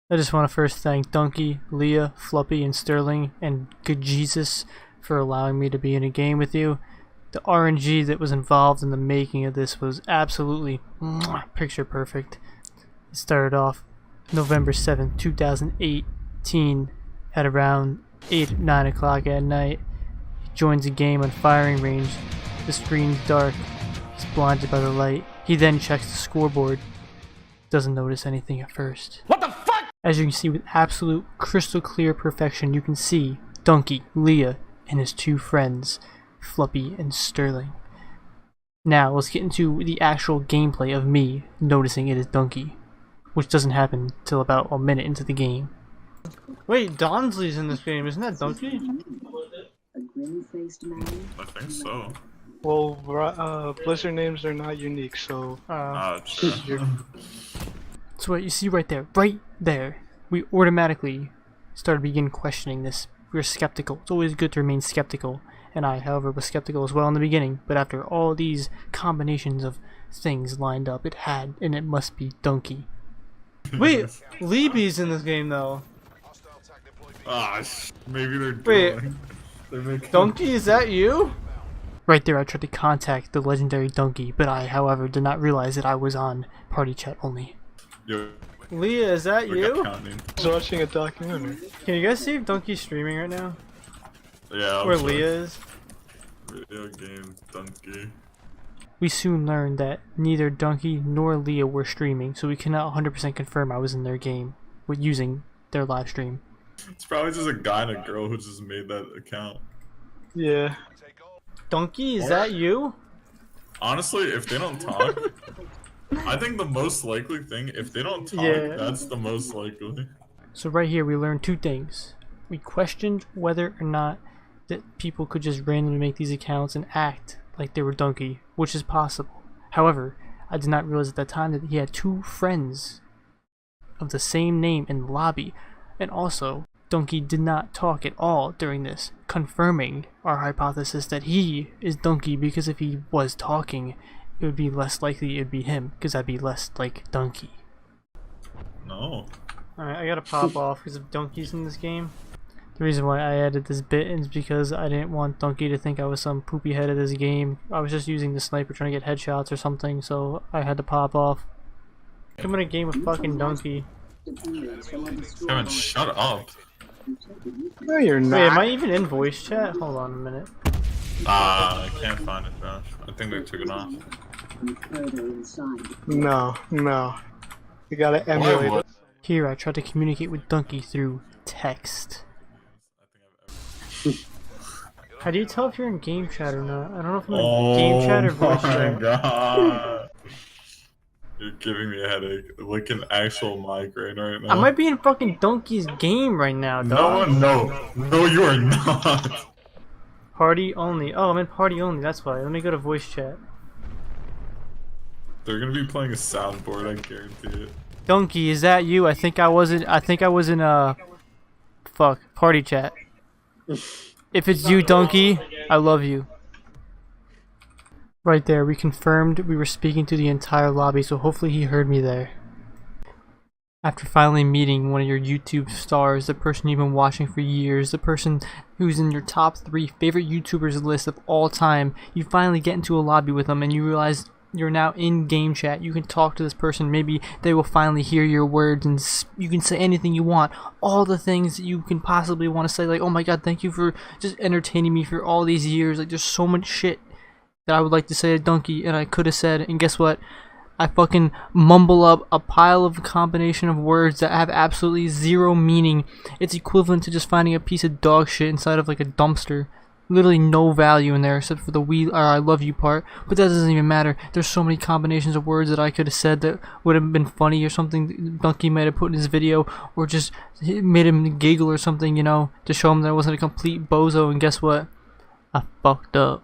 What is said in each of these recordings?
I just want to first thank Dunkey, Leah, Fluppy, and Sterling, and good Jesus for allowing me to be in a game with you. The RNG that was involved in the making of this was absolutely picture perfect. It started off November 7th, 2018 at around 9 o'clock at night. He joins a game on firing range. The screen's dark. He's blinded by the light. He then checks the scoreboard. Doesn't notice anything at first. What the fuck? As you can see with absolute crystal clear perfection, you can see Dunkey, Leah, and his two friends, Fluppy and Sterling. Now let's get into the actual gameplay of me noticing it is Dunkey, which doesn't happen till about a minute into the game. Wait, Donsley's in this game, isn't that Dunkey? I think so. Well, Blizzard names are not unique, so... So what you see right there, we automatically begin questioning this. We were skeptical. It's always good to remain skeptical, and I, however, was skeptical as well in the beginning, but after all these combinations of things lined up, it must be Dunkey. Wait, Leeby's in this game though. Maybe they're doing. Wait, Dunkey, is that you? Right there, I tried to contact the legendary Dunkey, but I, however, did not realize that I was on party chat only. Yo, Leah, is that you? I was watching a documentary. Can you guys see if Dunkey's streaming right now? Yeah. Where Leah is? Video game Dunkey. We soon learned that neither Dunkey nor Leah were streaming, so we cannot 100% confirm I was in their game with using their live stream. It's probably just a guy and a girl who just made that account. Yeah. Dunkey, is that you? Honestly, if they don't talk, I think the most likely thing, if they don't talk, that's the most likely. So right here we learned two things. We questioned whether or not that people could just randomly make these accounts and act like they were Dunkey, which is possible. However, I did not realize at that time that he had two friends of the same name in the lobby, and also Dunkey did not talk at all during this, confirming our hypothesis that he is Dunkey, because if he was talking, it would be less likely it would be him, because I'd be less like Dunkey. No. Alright, I gotta pop off because of Dunkey's in this game. The reason why I added this bit is because I didn't want Dunkey to think I was some poopy head of this game. I was just using the sniper trying to get headshots or something, so I had to pop off. I'm in a game with fucking Dunkey. Kevin, shut up. No, you're not. Wait, am I even in voice chat? Hold on a minute. I can't find it, Josh. I think they took it off. No. You gotta emulate it. Here I tried to communicate with Dunkey through text. How do you tell if you're in game chat or not? I don't know if I'm in game chat or voice chat. Oh my god. You're giving me a headache. Like an actual migraine right now. I might be in fucking Dunkey's game right now, dog. No, you are not. Party only. Oh, I'm in party only, that's why. Let me go to voice chat. They're gonna be playing a soundboard, I guarantee it. Dunkey, is that you? I think I was in party chat. If it's you, Dunkey, I love you. Right there, we confirmed we were speaking to the entire lobby, so hopefully he heard me there. After finally meeting one of your YouTube stars, the person you've been watching for years, the person who's in your top 3 favorite YouTubers list of all time, you finally get into a lobby with them and you realize you're now in game chat. You can talk to this person, maybe they will finally hear your words and you can say anything you want. All the things that you can possibly want to say, like, oh my god, thank you for just entertaining me for all these years. Like, there's so much shit that I would like to say to Dunkey and I could have said, and guess what? I fucking mumble up a pile of combination of words that have absolutely zero meaning. It's equivalent to just finding a piece of dog shit inside of like a dumpster. Literally no value in there except for the we or I love you part, but that doesn't even matter. There's so many combinations of words that I could have said that would have been funny or something Dunkey might have put in his video, or just made him giggle or something, you know, to show him that I wasn't a complete bozo. And guess what? I fucked up.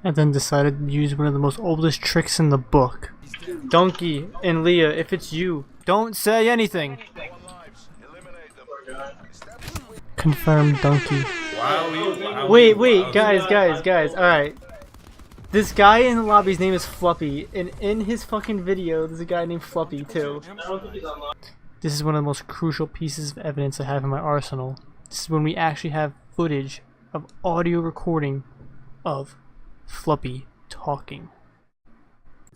And then decided to use one of the most oldest tricks in the book. Dunkey and Leah, if it's you, don't say anything. Confirmed Dunkey. Wow. Wait, guys, alright. This guy in the lobby's name is Fluppy, and in his fucking video, there's a guy named Fluppy too. This is one of the most crucial pieces of evidence I have in my arsenal. This is when we actually have footage of audio recording of Fluppy talking.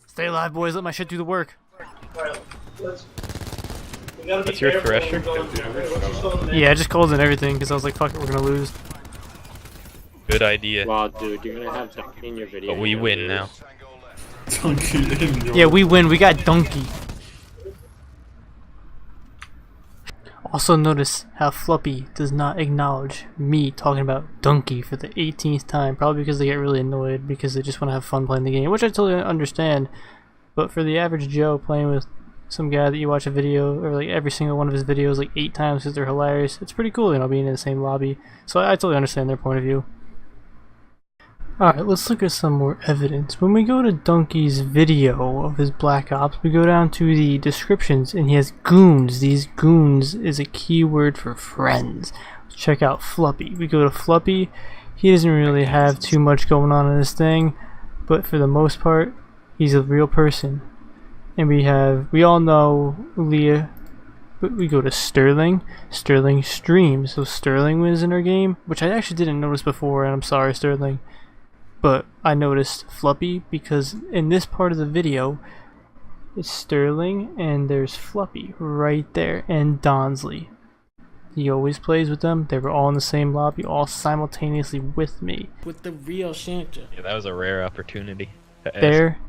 Stay alive, boys. Let my shit do the work. What's your thresher? Yeah, I just called in everything because I was like, fuck it, we're gonna lose. Good idea. Wow, dude, you're gonna have Dunkey in your video. But we win now. Dunkey in your... Yeah, we win. We got Dunkey. Also notice how Fluppy does not acknowledge me talking about Dunkey for the 18th time. Probably because they get really annoyed because they just want to have fun playing the game, which I totally understand. But for the average Joe playing with some guy that you watch a video, or like every single one of his videos like 8 times because they're hilarious, it's pretty cool, you know, being in the same lobby. So I totally understand their point of view. Alright, let's look at some more evidence. When we go to Dunkey's video of his Black Ops, we go down to the descriptions and he has goons. These goons is a keyword for friends. Let's check out Fluppy. We go to Fluppy. He doesn't really have too much going on in this thing, but for the most part, he's a real person. And we all know Leah, but we go to Sterling. Sterling streams. So Sterling was in our game, which I actually didn't notice before, and I'm sorry, Sterling. But I noticed Fluppy because in this part of the video, it's Sterling and there's Fluppy right there, and Donsley. He always plays with them. They were all in the same lobby, all simultaneously with me. With the real Santa. Yeah, that was a rare opportunity. There.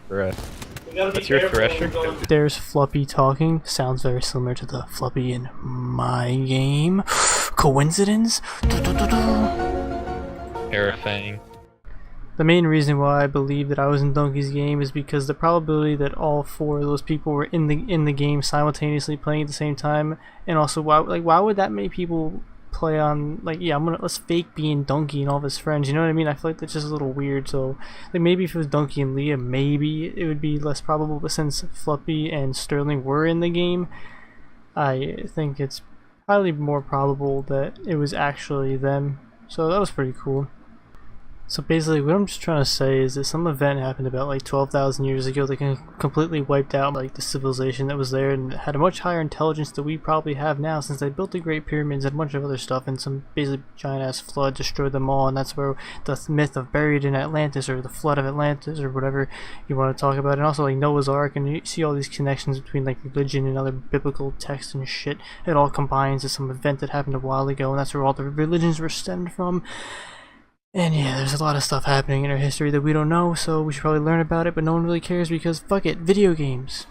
What's your thresher? There's Fluppy talking. Sounds very similar to the Fluppy in my game. Coincidence? Terrifying. The main reason why I believe that I was in Dunkey's game is because the probability that all 4 of those people were in the game simultaneously playing at the same time, and also why would that many people play on, like, yeah, let's fake being Dunkey and all of his friends, you know what I mean? I feel like that's just a little weird. So like maybe if it was Dunkey and Leah, maybe it would be less probable, but since Fluppy and Sterling were in the game, I think it's highly more probable that it was actually them. So that was pretty cool. So basically what I'm just trying to say is that some event happened about like 12,000 years ago that completely wiped out like the civilization that was there and had a much higher intelligence than we probably have now, since they built the Great Pyramids and a bunch of other stuff, and some basically giant ass flood destroyed them all, and that's where the myth of buried in Atlantis, or the flood of Atlantis, or whatever you want to talk about, and also like Noah's Ark, and you see all these connections between like religion and other biblical texts and shit. It all combines to some event that happened a while ago, and that's where all the religions were stemmed from. And yeah, there's a lot of stuff happening in our history that we don't know, so we should probably learn about it, but no one really cares because fuck it, video games.